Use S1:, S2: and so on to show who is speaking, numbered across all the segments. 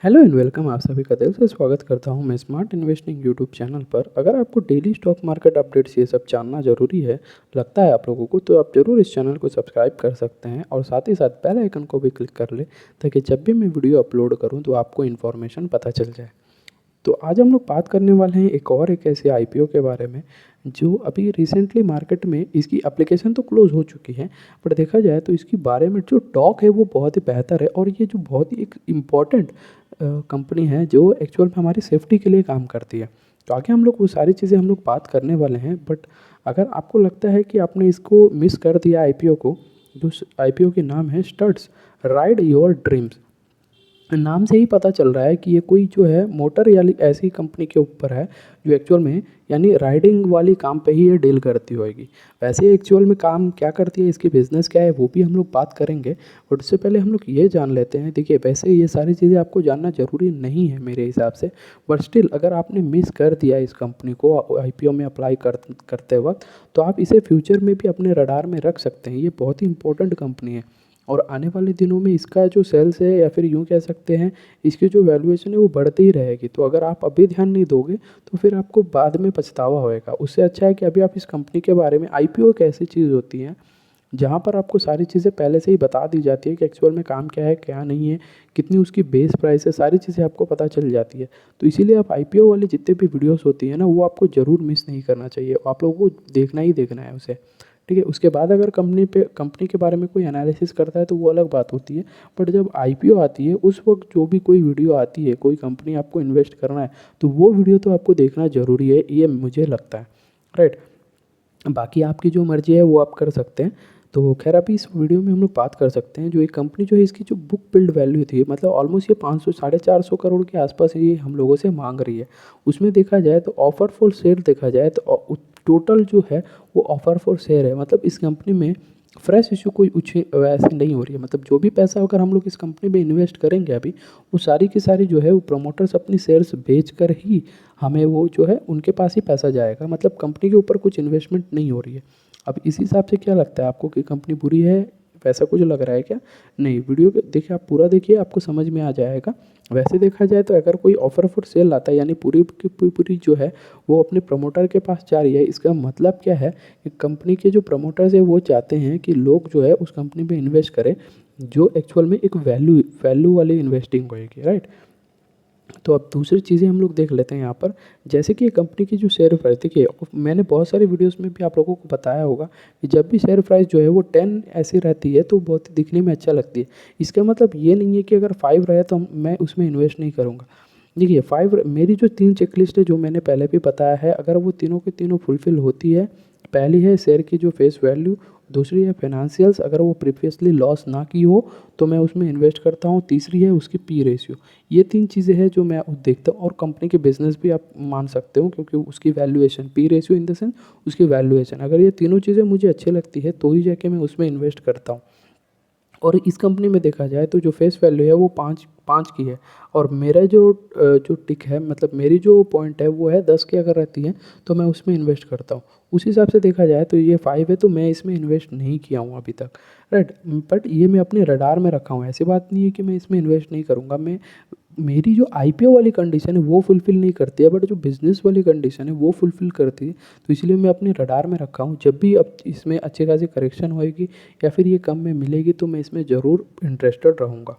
S1: Hello and welcome. आप सभी का दिल से स्वागत करता हूं मैं स्मार्ट इन्वेस्टिंग यूट्यूब चैनल पर। अगर आपको डेली स्टॉक मार्केट अपडेट्स ये सब जानना ज़रूरी है, लगता है आप लोगों को, तो आप ज़रूर इस चैनल को सब्सक्राइब कर सकते हैं और साथ ही साथ बेल आइकन को भी क्लिक कर ले, ताकि जब भी मैं वीडियो अपलोड करूं तो आपको इन्फॉर्मेशन पता चल जाए। तो आज हम लोग बात करने वाले हैं एक ऐसे आईपीओ के बारे में जो अभी रिसेंटली मार्केट में इसकी एप्लीकेशन तो क्लोज हो चुकी है, बट देखा जाए तो इसके बारे में जो टॉक है वो बहुत ही बेहतर है। और ये जो बहुत ही एक इम्पॉर्टेंट कंपनी है जो एक्चुअल में हमारी सेफ्टी के लिए काम करती है। तो आगे हम लोग वो सारी चीज़ें हम लोग बात करने वाले हैं। बट अगर आपको लगता है कि आपने इसको मिस कर दिया आईपीओ को, जो आईपीओ के नाम है स्टड्स राइड योर ड्रीम्स। नाम से ही पता चल रहा है कि ये कोई जो है मोटर या ऐसी कंपनी के ऊपर है जो एक्चुअल में यानी राइडिंग वाली काम पे ही ये डील करती होगी। वैसे एक्चुअल में काम क्या करती है, इसकी बिज़नेस क्या है, वो भी हम लोग बात करेंगे। बट उससे पहले हम लोग ये जान लेते हैं। देखिए, वैसे ये सारी चीज़ें आपको जानना ज़रूरी नहीं है मेरे हिसाब से, बट स्टिल अगर आपने मिस कर दिया इस कंपनी को आईपीओ में अप्लाई करते वक्त, तो आप इसे फ्यूचर में भी अपने रडार में रख सकते हैं। ये बहुत ही इंपॉर्टेंट कंपनी है और आने वाले दिनों में इसका जो सेल्स है, या फिर यूँ कह सकते हैं इसकी जो वैल्यूएशन है वो बढ़ती ही रहेगी। तो अगर आप अभी ध्यान नहीं दोगे तो फिर आपको बाद में पछतावा होएगा। उससे अच्छा है कि अभी आप इस कंपनी के बारे में, आईपीओ एक ऐसी चीज़ होती है जहाँ पर आपको सारी चीज़ें पहले से ही बता दी जाती है कि एक्चुअल में काम क्या है क्या नहीं है, कितनी उसकी बेस प्राइस है, सारी चीज़ें आपको पता चल जाती है। तो इसीलिए आप आईपीओ वाली जितने भी वीडियोस होती है ना, वो आपको ज़रूर मिस नहीं करना चाहिए, आप लोगों को देखना ही देखना है उसे। ठीक है, उसके बाद अगर कंपनी के बारे में कोई एनालिसिस करता है तो वो अलग बात होती है। बट जब आईपीओ आती है उस वक्त जो भी कोई वीडियो आती है, कोई कंपनी आपको इन्वेस्ट करना है, तो वो वीडियो तो आपको देखना ज़रूरी है, ये मुझे लगता है। राइट, बाकी आपकी जो मर्ज़ी है वो आप कर सकते हैं। तो खैर, अभी इस वीडियो में हम लोग बात कर सकते हैं जो एक कंपनी जो है, इसकी जो बुक बिल्ड वैल्यू थी, मतलब ऑलमोस्ट ये 500 450 करोड़ के आसपास ये हम लोगों से मांग रही है। उसमें देखा जाए तो ऑफर फॉर सेल देखा जाए तो टोटल जो है वो ऑफर फॉर शेयर है। मतलब इस कंपनी में फ्रेश इशू कोई वैसे नहीं हो रही है। मतलब जो भी पैसा अगर हम लोग इस कंपनी में इन्वेस्ट करेंगे अभी, वो सारी की सारी जो है वो प्रमोटर्स अपनी शेयर्स बेच कर ही हमें वो जो है उनके पास ही पैसा जाएगा। मतलब कंपनी के ऊपर कुछ इन्वेस्टमेंट नहीं हो रही है। अब इस हिसाब से क्या लगता है आपको कि कंपनी बुरी है, वैसा कुछ लग रहा है क्या? नहीं, वीडियो देखिए, आप पूरा देखिए, आपको समझ में आ जाएगा। वैसे देखा जाए तो अगर कोई ऑफर फॉर सेल आता है, यानी पूरी की पूरी जो है वो अपने प्रमोटर के पास जा रही है, इसका मतलब क्या है कि कंपनी के जो प्रमोटर्स है वो चाहते हैं कि लोग जो है उस कंपनी में इन्वेस्ट करें, जो एक्चुअल में एक वैल्यू वैल्यू वाली इन्वेस्टिंग होएगी। राइट, तो अब दूसरी चीज़ें हम लोग देख लेते हैं यहाँ पर। जैसे कि कंपनी की जो शेयर प्राइस, देखिए मैंने बहुत सारी वीडियोस में भी आप लोगों को बताया होगा कि जब भी शेयर प्राइस जो है वो 10 ऐसी रहती है तो बहुत ही दिखने में अच्छा लगती है। इसका मतलब ये नहीं है कि अगर 5 रहे तो मैं उसमें इन्वेस्ट नहीं करूँगा। देखिए, 5 मेरी जो 3 चेकलिस्ट है जो मैंने पहले भी बताया है, अगर वो तीनों के तीनों फुलफ़िल होती है, पहली है शेयर की जो फेस वैल्यू, दूसरी है फाइनेंशियल्स, अगर वो प्रीवियसली लॉस ना की हो तो मैं उसमें इन्वेस्ट करता हूँ, तीसरी है उसकी पी रेशियो। ये 3 चीज़ें हैं जो मैं देखता हूँ। और कंपनी के बिज़नेस भी आप मान सकते हो, क्योंकि उसकी valuation, P ratio in the sense उसकी वैल्यूएशन, अगर ये तीनों चीज़ें मुझे अच्छी लगती है तो ही जाके मैं उसमें इन्वेस्ट करता हूँ। और इस कंपनी में देखा जाए तो जो फेस वैल्यू है वो 5 की है, और मेरा जो टिक है, मतलब मेरी जो पॉइंट है वो है 10 की अगर रहती है तो मैं उसमें इन्वेस्ट करता हूँ। उस हिसाब से देखा जाए तो ये 5 है तो मैं इसमें इन्वेस्ट नहीं किया हूँ अभी तक। राइट, बट ये मैं अपने रडार में रखा हूँ, ऐसी बात नहीं है कि मैं इसमें इन्वेस्ट नहीं करूँगा। मैं, मेरी जो आईपीओ वाली कंडीशन है वो फुलफ़िल नहीं करती है, बट जो बिज़नेस वाली कंडीशन है वो फुलफ़िल करती है। तो इसलिए मैं अपने रडार में रखा हूँ। जब भी अब इसमें अच्छी खासी करेक्शन होएगी या फिर ये कम में मिलेगी तो मैं इसमें ज़रूर इंटरेस्टेड रहूँगा।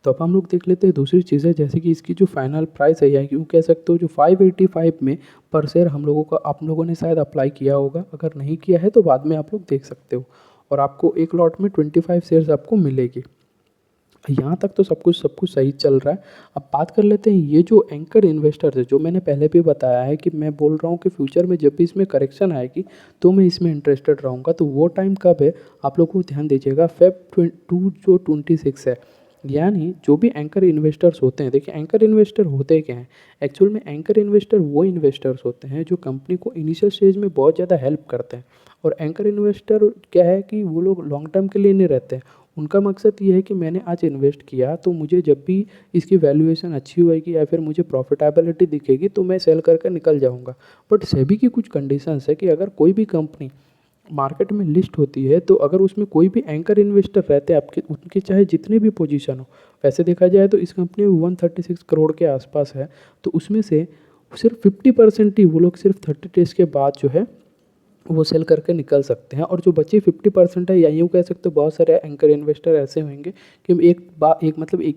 S1: तो अब हम लोग देख लेते हैं दूसरी चीज़ है, जैसे कि इसकी जो फाइनल प्राइस है, या यूँ कह सकते हो जो 585 में पर शेयर हम लोगों का, आप लोगों ने शायद अप्लाई किया होगा। अगर नहीं किया है तो बाद में आप लोग देख सकते हो, और आपको एक लॉट में 25 शेयर्स आपको मिलेगी। यहाँ तक तो सब कुछ सही चल रहा है। अब बात कर लेते हैं ये जो एंकर इन्वेस्टर्स है, जो मैंने पहले भी बताया है कि मैं बोल रहा हूँ कि फ्यूचर में जब भी इसमें करेक्शन आएगी तो मैं इसमें इंटरेस्टेड रहूँगा। तो वो टाइम कब है, आप लोग को ध्यान दीजिएगा, फेब 2 जो 26 है। यानी जो भी एंकर इन्वेस्टर्स होते हैं, देखिए एंकर इन्वेस्टर होते क्या हैं, एक्चुअल में एंकर इन्वेस्टर वो इन्वेस्टर्स होते हैं जो कंपनी को इनिशियल स्टेज में बहुत ज़्यादा हेल्प करते हैं। और एंकर इन्वेस्टर क्या है कि वो लोग लॉन्ग टर्म के लिए नहीं रहते हैं। उनका मकसद ये है कि मैंने आज इन्वेस्ट किया तो मुझे जब भी इसकी वैल्यूएशन अच्छी होएगी या फिर मुझे प्रॉफिटेबिलिटी दिखेगी तो मैं सेल करके निकल जाऊंगा। बट सेबी की कुछ कंडीशंस है कि अगर कोई भी कंपनी मार्केट में लिस्ट होती है तो अगर उसमें कोई भी एंकर इन्वेस्टर रहते हैं आपके, उनके चाहे जितने भी पोजीशन हो, वैसे देखा जाए तो इस कंपनी में 136 करोड़ के आसपास है, तो उसमें से सिर्फ 50% ही वो लोग सिर्फ 30 डेज के बाद जो है वो सेल करके निकल सकते हैं। और जो बची 50% है, या यूँ कह सकते हो बहुत सारे एंकर इन्वेस्टर ऐसे होंगे कि एक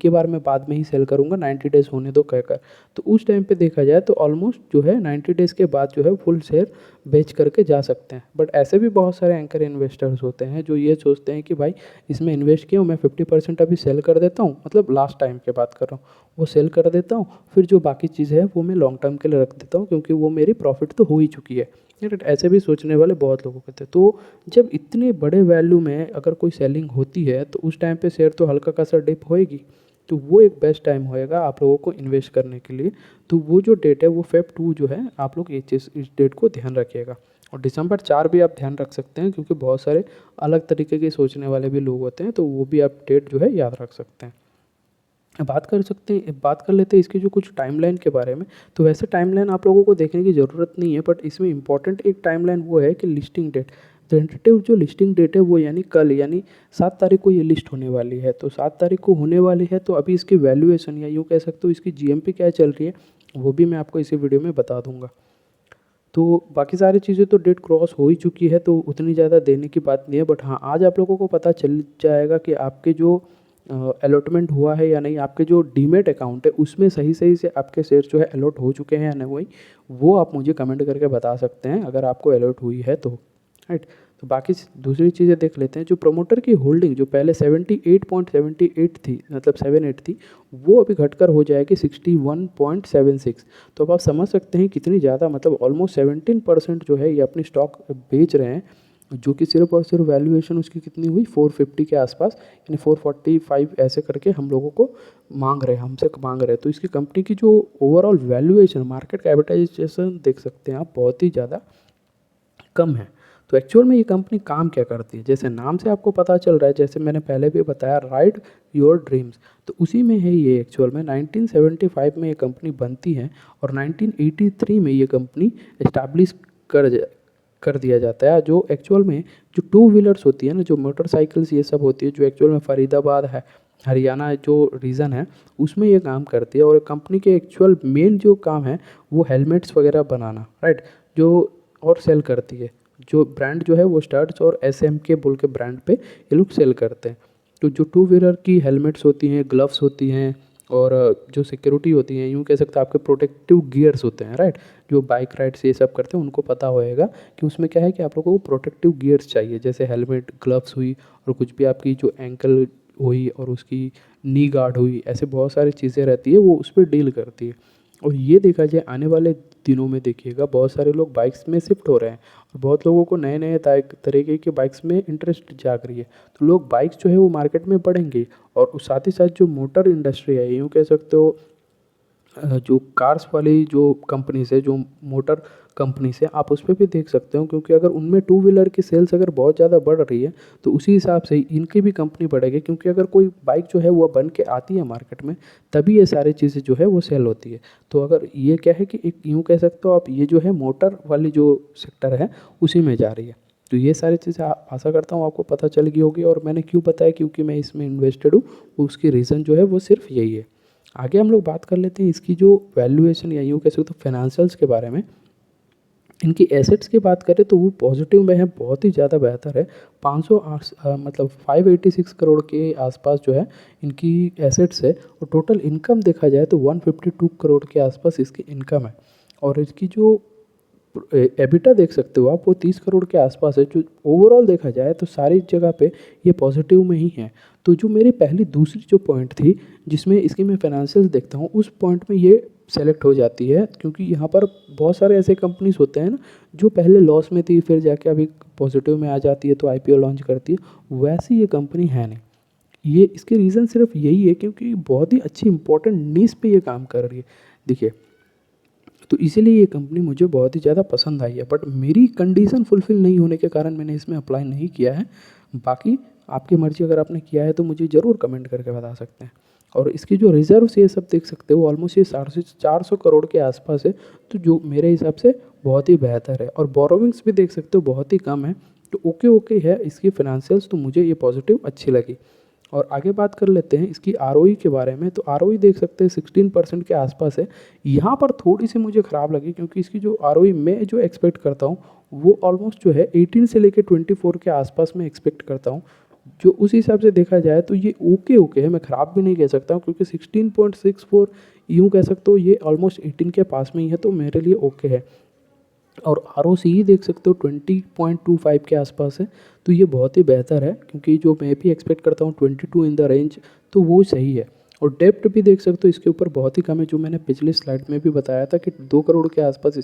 S1: ही बार मैं बाद में ही सेल करूँगा, 90 डेज़ होने दो कहकर। तो उस टाइम पे देखा जाए तो ऑलमोस्ट जो है 90 डेज़ के बाद जो है फुल शेयर बेच करके जा सकते हैं। बट ऐसे भी बहुत सारे एंकर इन्वेस्टर्स होते हैं जो ये सोचते हैं कि भाई इसमें इन्वेस्ट किया हूँ, मैं 50% अभी सेल कर देता हूँ, मतलब लास्ट टाइम की बात कर रहा हूँ, वो सेल कर देता हूँ, फिर जो बाकी चीज़ है वो मैं लॉन्ग टर्म के लिए रख देता हूँ क्योंकि वो मेरी प्रॉफिट तो हो ही चुकी है। ऐसे भी सोचने वाले बहुत लोगों के थे। तो जब इतने बड़े वैल्यू में अगर कोई सेलिंग होती है तो उस टाइम पे शेयर तो हल्का खासा डिप होएगी, तो वो एक बेस्ट टाइम होएगा आप लोगों को इन्वेस्ट करने के लिए। तो वो जो डेट है वो Feb 2 जो है, आप लोग ये चीज़ इस डेट को ध्यान रखिएगा। और December 4 भी आप ध्यान रख सकते हैं क्योंकि बहुत सारे अलग तरीके के सोचने वाले भी लोग होते हैं, तो वो भी आप डेट जो है याद रख सकते हैं। बात कर लेते हैं इसकी जो कुछ टाइमलाइन के बारे में। तो वैसे टाइमलाइन आप लोगों को देखने की ज़रूरत नहीं है, बट इसमें इंपॉर्टेंट एक टाइमलाइन वो है कि लिस्टिंग डेट। टेंटेटिव जो लिस्टिंग डेट है वो यानी कल, यानी 7 तारीख को ये लिस्ट होने वाली है। तो 7 तारीख को होने वाली है, तो अभी इसकी वैल्यूएशन या यूँ कह सकते हो इसकी जीएमपी क्या चल रही है वो भी मैं आपको इसी वीडियो में बता दूंगा। तो बाकी सारी चीज़ें तो डेट क्रॉस हो ही चुकी है, तो उतनी ज़्यादा देने की बात नहीं है। बट हाँ, आज आप लोगों को पता चल जाएगा कि आपके जो अलॉटमेंट हुआ है या नहीं, आपके जो डीमेट अकाउंट है उसमें सही सही से आपके शेयर जो है अलॉट हो चुके हैं या नहीं हुई, वो आप मुझे कमेंट करके बता सकते हैं अगर आपको अलॉट हुई है तो। राइट। तो बाकी दूसरी चीज़ें देख लेते हैं। जो प्रमोटर की होल्डिंग जो पहले 78.78 थी, मतलब 78 थी, वो अभी घटकर हो जाएगी 61.76। तो अब आप समझ सकते हैं कितनी ज़्यादा, मतलब ऑलमोस्ट 17% जो है ये अपनी स्टॉक बेच रहे हैं, जो कि सिर्फ और सिर्फ वैल्यूएशन उसकी कितनी हुई 450 के आसपास, यानी 445 ऐसे करके हम लोगों को हमसे मांग रहे हैं। तो इसकी कंपनी की जो ओवरऑल वैल्यूएशन, मार्केट कैपिटलाइजेशन देख सकते हैं आप, बहुत ही ज़्यादा कम है। तो एक्चुअल में ये कंपनी काम क्या करती है, जैसे नाम से आपको पता चल रहा है, जैसे मैंने पहले भी बताया राइड योर ड्रीम्स, तो उसी में है ये। एक्चुअल में 1975 में ये कंपनी बनती है और 1983 में ये कंपनी इस्टेब्लिश कर दिया जाता है। जो एक्चुअल में जो टू व्हीलर्स होती है ना, जो मोटरसाइकिल्स ये सब होती है, जो एक्चुअल में फरीदाबाद है, हरियाणा जो रीजन है उसमें ये काम करती है। और कंपनी के एक्चुअल मेन जो काम है वो हेलमेट्स वगैरह बनाना, राइट, जो और सेल करती है। जो ब्रांड जो है वो स्टड्स और SMK बोल के ब्रांड पे ये लोग सेल करते हैं। तो जो टू व्हीलर की हेलमेट्स होती हैं, ग्लव्स होती हैं, और जो सिक्योरिटी होती हैं, यूँ कह सकते हैं आपके प्रोटेक्टिव गियर्स होते हैं, राइट, जो बाइक राइड्स ये सब करते हैं उनको पता होएगा कि उसमें क्या है कि आप लोगों को प्रोटेक्टिव गियर्स चाहिए, जैसे हेलमेट, ग्लव्स हुई, और कुछ भी आपकी जो एंकल हुई और उसकी नी गार्ड हुई, ऐसे बहुत सारी चीज़ें रहती है, वो उस पर डील करती है। और ये देखा जाए आने वाले दिनों में देखिएगा बहुत सारे लोग बाइक्स में शिफ्ट हो रहे हैं, और बहुत लोगों को नए नए तरीके के बाइक्स में इंटरेस्ट जाग रही है। तो लोग बाइक्स जो है वो मार्केट में बढ़ेंगे, और उस साथ ही साथ जो मोटर इंडस्ट्री है, यूँ कह सकते हो जो कार्स वाली जो कंपनीज है, जो मोटर कंपनीज है, आप उस पर भी देख सकते हो, क्योंकि अगर उनमें टू व्हीलर की सेल्स अगर बहुत ज़्यादा बढ़ रही है तो उसी हिसाब से इनकी भी कंपनी बढ़ेगी, क्योंकि अगर कोई बाइक जो है वो बन के आती है मार्केट में तभी ये सारी चीज़ें जो है वो सेल होती है। तो अगर ये क्या है कि एक यूँ कह सकते हो आप, ये जो है मोटर वाली जो सेक्टर है उसी में जा रही है। तो ये सारी चीज़ें आशा करता हूँ आपको पता चल गई होगी, और मैंने क्यों बताया, क्योंकि मैं इसमें इन्वेस्टेड हूँ, उसकी रीज़न जो है वो सिर्फ यही है। आगे हम लोग बात कर लेते हैं इसकी जो वैल्यूएशन या यूँ कह सकते हो फाइनेंशियल्स के बारे में। इनकी एसेट्स की बात करें तो वो पॉजिटिव में है, बहुत ही ज़्यादा बेहतर है। 586 करोड़ के आसपास जो है इनकी एसेट्स है, और टोटल इनकम देखा जाए तो 152 करोड़ के आसपास इसकी इनकम है। और इसकी जो एबिटा देख सकते हो आप, वो 30 करोड़ के आसपास है। जो ओवरऑल देखा जाए तो सारी जगह पे ये पॉजिटिव में ही है। तो जो मेरी दूसरी जो पॉइंट थी जिसमें इसकी मैं फाइनेंशियल देखता हूँ, उस पॉइंट में ये सेलेक्ट हो जाती है, क्योंकि यहाँ पर बहुत सारे ऐसे कंपनीज होते हैं ना जो पहले लॉस में थी, फिर जाके अभी पॉजिटिव में आ जाती है तो IPO लॉन्च करती है। वैसी ये कंपनी है नहीं। ये इसके रीज़न सिर्फ यही है क्योंकि बहुत ही अच्छी इंपॉर्टेंट नीश पे ये काम कर रही है। देखिए, तो इसीलिए ये कंपनी मुझे बहुत ही ज़्यादा पसंद आई है, बट मेरी कंडीशन फुलफ़िल नहीं होने के कारण मैंने इसमें अप्लाई नहीं किया है। बाकी आपकी मर्ज़ी, अगर आपने किया है तो मुझे ज़रूर कमेंट करके बता सकते हैं। और इसकी जो रिजर्व्स ये सब देख सकते हो, ऑलमोस्ट ये 400 करोड़ के आसपास है, तो जो मेरे हिसाब से बहुत ही बेहतर है। और बोरोविंग्स भी देख सकते हो बहुत ही कम है, तो ओके ओके है इसकी फाइनेंशियल्स, तो मुझे ये पॉजिटिव अच्छी लगी। और आगे बात कर लेते हैं इसकी आरओई के बारे में। तो आरओई देख सकते हैं 16% के आसपास है। यहाँ पर थोड़ी सी मुझे ख़राब लगी क्योंकि इसकी जो आरओई मैं जो एक्सपेक्ट करता हूँ वो ऑलमोस्ट जो है 18 से लेकर 24 के आसपास में एक्सपेक्ट करता हूँ। जो उस हिसाब से देखा जाए तो ये ओके ओके है, मैं ख़राब भी नहीं कह सकता हूँ क्योंकि 16.64 यूँ कह सकते हो ये ऑलमोस्ट 18 के पास में ही है, तो मेरे लिए ओके है। और आर ओ सी ही देख सकते हो 20.25 के आसपास है, तो ये बहुत ही बेहतर है क्योंकि जो मैं भी एक्सपेक्ट करता हूँ 22 इन द रेंज, तो वो सही है। और डेप्ट भी देख सकते हो इसके ऊपर बहुत ही कम है, जो मैंने पिछले स्लाइड में भी बताया था कि 2 करोड़ के आसपास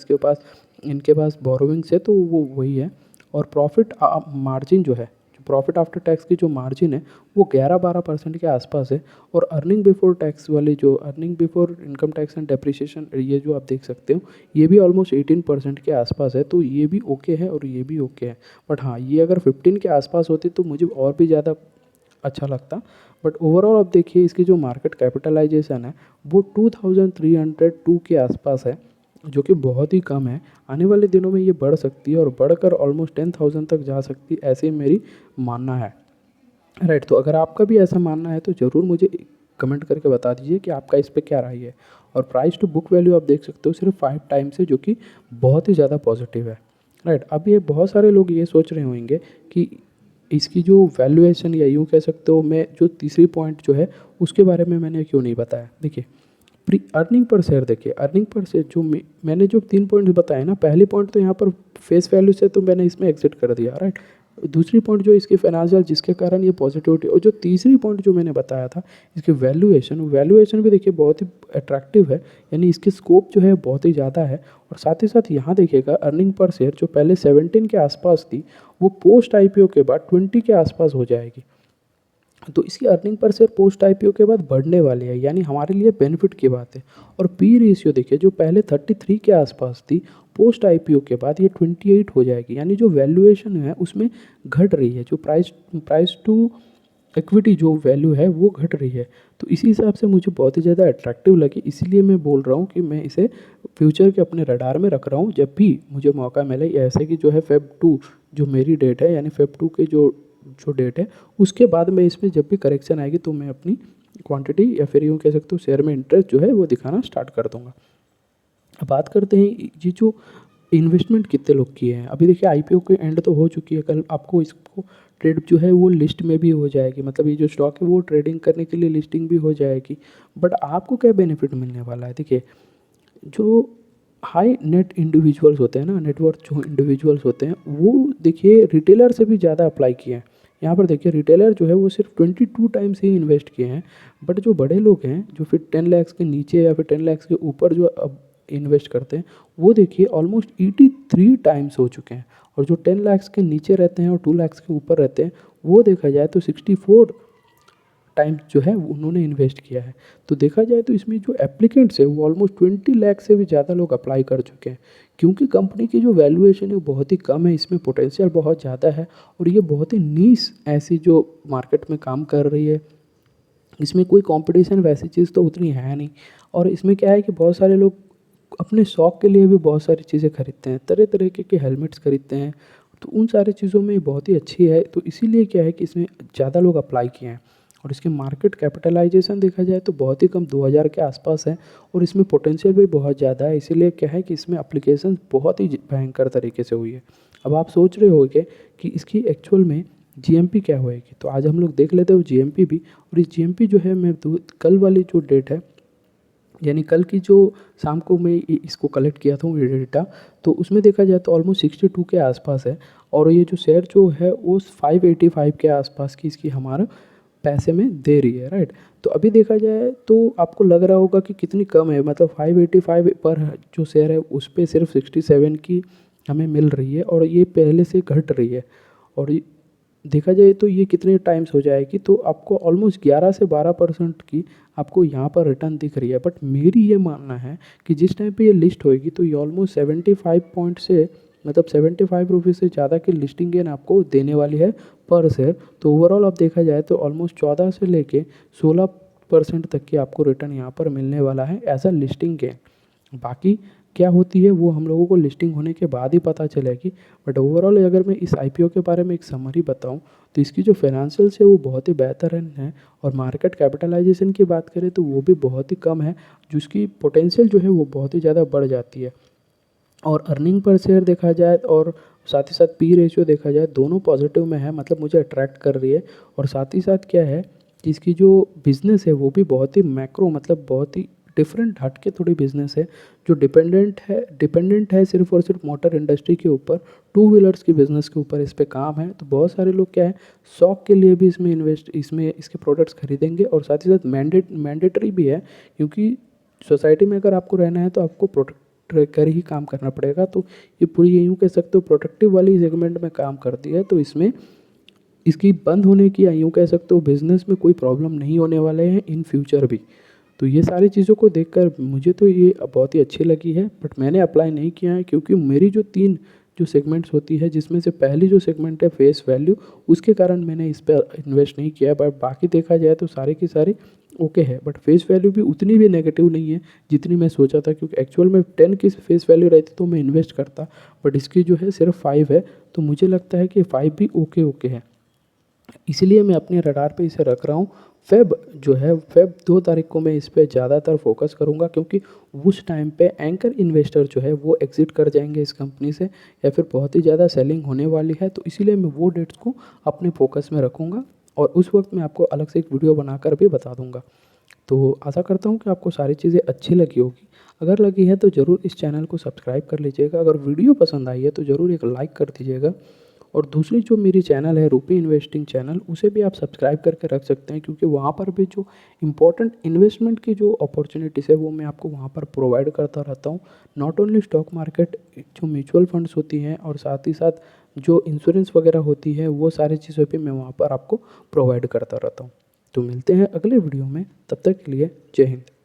S1: इनके पास बोरोविंग्स है, तो वो वही है। और प्रॉफिट मार्जिन जो है, प्रॉफिट आफ्टर टैक्स की जो मार्जिन है वो 11-12% के आसपास है। और अर्निंग बिफोर टैक्स वाली जो earning before income tax and depreciation, ये जो आप देख सकते हो ये भी ऑलमोस्ट 18% के आसपास है, तो ये भी ओके है और ये भी ओके है। बट हाँ, ये अगर 15 के आसपास होती तो मुझे और भी ज़्यादा अच्छा लगता। बट ओवरऑल अब देखिए इसकी जो मार्केट कैपिटलाइजेशन है वो 2302 के आसपास है, जो कि बहुत ही कम है। आने वाले दिनों में ये बढ़ सकती है और बढ़कर ऑलमोस्ट 10,000 तक जा सकती है, ऐसे मेरी मानना है। राइट, तो अगर आपका भी ऐसा मानना है तो ज़रूर मुझे कमेंट करके बता दीजिए कि आपका इस पे क्या राय है। और प्राइस टू बुक वैल्यू आप देख सकते हो सिर्फ 5 टाइम्स है, जो कि बहुत ही ज़्यादा पॉजिटिव है। राइट, अब ये बहुत सारे लोग ये सोच रहे होंगे कि इसकी जो वैल्यूएशन, या यूँ कह सकते हो मैं जो तीसरी पॉइंट जो है उसके बारे में मैंने क्यों नहीं बताया। देखिए प्री अर्निंग पर शेयर, देखिए अर्निंग पर शेयर जो मैंने जो 3 पॉइंट्स बताए ना, पहली पॉइंट तो यहाँ पर फेस वैल्यू से तो मैंने इसमें एग्जिट कर दिया। राइट, दूसरी पॉइंट जो इसकी फाइनेंशियल जिसके कारण ये पॉजिटिविटी, और जो तीसरी पॉइंट जो मैंने बताया था इसकी वैल्यूएशन भी देखिए बहुत ही अट्रैक्टिव है, यानी इसकी स्कोप जो है बहुत ही ज़्यादा है। और साथ ही साथ यहाँ देखिएगा अर्निंग पर शेयर जो पहले 17 के आसपास थी वो पोस्ट आईपीओ के बाद 20 के आसपास हो जाएगी। तो इसकी earning per share post IPO के बाद बढ़ने वाली है, यानी हमारे लिए बेनिफिट की बात है। और पी रेशियो देखिए जो पहले 33 के आसपास थी, पोस्ट आईपीओ के बाद ये 28 हो जाएगी, यानी जो वैल्यूएशन है उसमें घट रही है, जो प्राइस टू इक्विटी जो वैल्यू है वो घट रही है। तो इसी हिसाब से मुझे बहुत ही ज़्यादा अट्रैक्टिव लगी, इसीलिए मैं बोल रहा हूँ कि मैं इसे फ्यूचर के अपने रडार में रख रहा हूँ। जब भी मुझे मौका मिले, ऐसे कि जो है Feb 2 जो मेरी डेट है, यानी Feb 2 के जो डेट है उसके बाद में इसमें जब भी करेक्शन आएगी तो मैं अपनी क्वांटिटी, या फिर यूँ कह सकते हो शेयर में इंटरेस्ट जो है वो दिखाना स्टार्ट कर दूँगा। अब बात करते हैं ये जो इन्वेस्टमेंट कितने लोग किए हैं। अभी देखिए आईपीओ के एंड तो हो चुकी है, कल आपको इसको ट्रेड जो है वो लिस्ट में भी हो जाएगी, मतलब ये जो स्टॉक है वो ट्रेडिंग करने के लिए लिस्टिंग भी हो जाएगी। बट आपको क्या बेनिफिट मिलने वाला है, देखिए जो हाई नेट इंडिविजुअल्स होते हैं ना, नेटवर्थ जो इंडिविजुअल्स होते हैं वो देखिए रिटेलर से भी ज़्यादा अप्लाई किए हैं। यहाँ पर देखिए रिटेलर जो है वो सिर्फ 22 टाइम्स ही इन्वेस्ट किए हैं। बट जो बड़े लोग हैं जो फिर 10 लाख के नीचे या फिर 10 लाख के ऊपर जो अब इन्वेस्ट करते हैं वो देखिए ऑलमोस्ट 83 टाइम्स हो चुके हैं। और जो 10 लाख के नीचे रहते हैं और 2 लाख के ऊपर रहते हैं वो देखा जाए तो 64 टाइम्स जो है उन्होंने इन्वेस्ट किया है। तो देखा जाए तो इसमें जो एप्लीकेंट्स है वो ऑलमोस्ट 20 लाख से भी ज़्यादा लोग अप्लाई कर चुके हैं, क्योंकि कंपनी की जो वैल्यूएशन है वो बहुत ही कम है, इसमें पोटेंशियल बहुत ज़्यादा है और ये बहुत ही नीश ऐसी जो मार्केट में काम कर रही है। इसमें कोई कंपटीशन वैसी चीज़ तो उतनी है नहीं। और इसमें क्या है कि बहुत सारे लोग अपने शौक के लिए भी बहुत सारी चीज़ें खरीदते हैं, तरह तरह के हेलमेट्स खरीदते हैं, तो उन सारी चीज़ों में बहुत ही अच्छी है। तो इसीलिए क्या है कि इसमें ज़्यादा लोग अप्लाई किए हैं। और इसके मार्केट कैपिटलाइजेशन देखा जाए तो बहुत ही कम 2000 के आसपास है और इसमें पोटेंशियल भी बहुत ज़्यादा है। इसीलिए क्या है कि इसमें एप्लीकेशन बहुत ही भयंकर तरीके से हुई है। अब आप सोच रहे होंगे कि इसकी एक्चुअल में जीएमपी क्या होएगी, तो आज हम लोग देख लेते हैं जीएमपी भी। और इस जीएमपी जो है मैं कल वाली जो डेट है, यानी कल की जो शाम को मैं इसको कलेक्ट किया था ये डेटा, तो उसमें देखा जाए तो ऑलमोस्ट 62 के आसपास है। और ये जो शेयर जो है वो 585 के आसपास की इसकी हमारा पैसे में दे रही है। राइट, तो अभी देखा जाए तो आपको लग रहा होगा कि कितनी कम है, मतलब 585 पर जो शेयर है उस पर सिर्फ 67 की हमें मिल रही है और ये पहले से घट रही है। और देखा जाए तो ये कितने टाइम्स हो जाएगी, तो आपको ऑलमोस्ट 11 से 12% की आपको यहाँ पर रिटर्न दिख रही है। बट मेरी ये मानना है कि जिस टाइम पे ये लिस्ट होएगी तो ये ऑलमोस्ट 75 पॉइंट से, मतलब 75 रुपीज़ से ज़्यादा की लिस्टिंग गेन आपको देने वाली है पर शेयर। तो ओवरऑल आप देखा जाए तो ऑलमोस्ट 14 से लेके 16% तक की आपको रिटर्न यहाँ पर मिलने वाला है एज अ लिस्टिंग गेन। बाकी क्या होती है वो हम लोगों को लिस्टिंग होने के बाद ही पता चलेगी। बट ओवरऑल अगर मैं इस आईपीओ के बारे में एक समरी बताऊं तो इसकी जो फाइनेंशियल्स है वो बहुत ही बेहतर है और मार्केट कैपिटलाइजेशन की बात करें तो वो भी बहुत ही कम है, जिसकी पोटेंशियल जो है वो बहुत ही ज़्यादा बढ़ जाती है। और अर्निंग पर शेयर देखा जाए और साथ ही साथ पी रेशियो देखा जाए, दोनों पॉजिटिव में है, मतलब मुझे अट्रैक्ट कर रही है। और साथ ही साथ क्या है कि इसकी जो बिज़नेस है वो भी बहुत ही मैक्रो, मतलब बहुत ही डिफरेंट हट के थोड़ी बिज़नेस है, जो डिपेंडेंट है सिर्फ और सिर्फ मोटर इंडस्ट्री के ऊपर, टू व्हीलर्स की बिज़नेस के ऊपर इस पे काम है। तो बहुत सारे लोग क्या है शौक के लिए भी इसमें इसके प्रोडक्ट्स खरीदेंगे। और साथ ही साथ मैंडेटरी भी है, क्योंकि सोसाइटी में अगर आपको रहना है तो आपको प्रोडक्ट कर ही काम करना पड़ेगा। तो ये पूरी यूँ कह सकते हो प्रोडक्टिव वाली सेगमेंट में काम करती है। तो इसमें इसकी बंद होने की या यूँ कह सकते हो बिज़नेस में कोई प्रॉब्लम नहीं होने वाले हैं इन फ्यूचर भी। तो ये सारी चीज़ों को देखकर मुझे तो ये बहुत ही अच्छी लगी है, बट मैंने अप्लाई नहीं किया है क्योंकि मेरी जो 3 जो सेगमेंट्स होती है, जिसमें से पहली जो सेगमेंट है फेस वैल्यू, उसके कारण मैंने इस पर इन्वेस्ट नहीं किया। बट बाकी देखा जाए तो सारे की सारी ओके है, बट फेस वैल्यू भी उतनी भी नेगेटिव नहीं है जितनी मैं सोचा था, क्योंकि एक्चुअल में 10 की फेस वैल्यू रहती तो मैं इन्वेस्ट करता, बट इसकी जो है सिर्फ 5 है। तो मुझे लगता है कि 5 भी ओके ओके है, इसीलिए मैं अपने रडार पे इसे रख रहा हूँ। फेब 2 तारीख को मैं इस पे ज़्यादातर फोकस करूँगा, क्योंकि उस टाइम पे एंकर इन्वेस्टर जो है वो एग्जिट कर जाएंगे इस कंपनी से, या फिर बहुत ही ज़्यादा सेलिंग होने वाली है। तो इसीलिए मैं वो डेट्स को अपने फोकस में रखूँगा और उस वक्त मैं आपको अलग से एक वीडियो बनाकर भी बता दूँगा। तो आशा करता हूँ कि आपको सारी चीज़ें अच्छी लगी होगी। अगर लगी है तो ज़रूर इस चैनल को सब्सक्राइब कर लीजिएगा। अगर वीडियो पसंद आई है तो ज़रूर एक लाइक कर दीजिएगा। और दूसरी जो मेरी चैनल है रूपी इन्वेस्टिंग चैनल, उसे भी आप सब्सक्राइब करके रख सकते हैं, क्योंकि वहाँ पर भी जो इम्पोर्टेंट इन्वेस्टमेंट की जो अपॉर्चुनिटीज़ है वो मैं आपको वहाँ पर प्रोवाइड करता रहता हूँ। नॉट ओनली स्टॉक मार्केट, जो म्यूचुअल फंड्स होती हैं और साथ ही साथ जो इंश्योरेंस वगैरह होती है, वो सारी चीज़ों पर मैं वहाँ पर आपको प्रोवाइड करता रहता हूँ। तो मिलते हैं अगले वीडियो में, तब तक के लिए जय हिंद।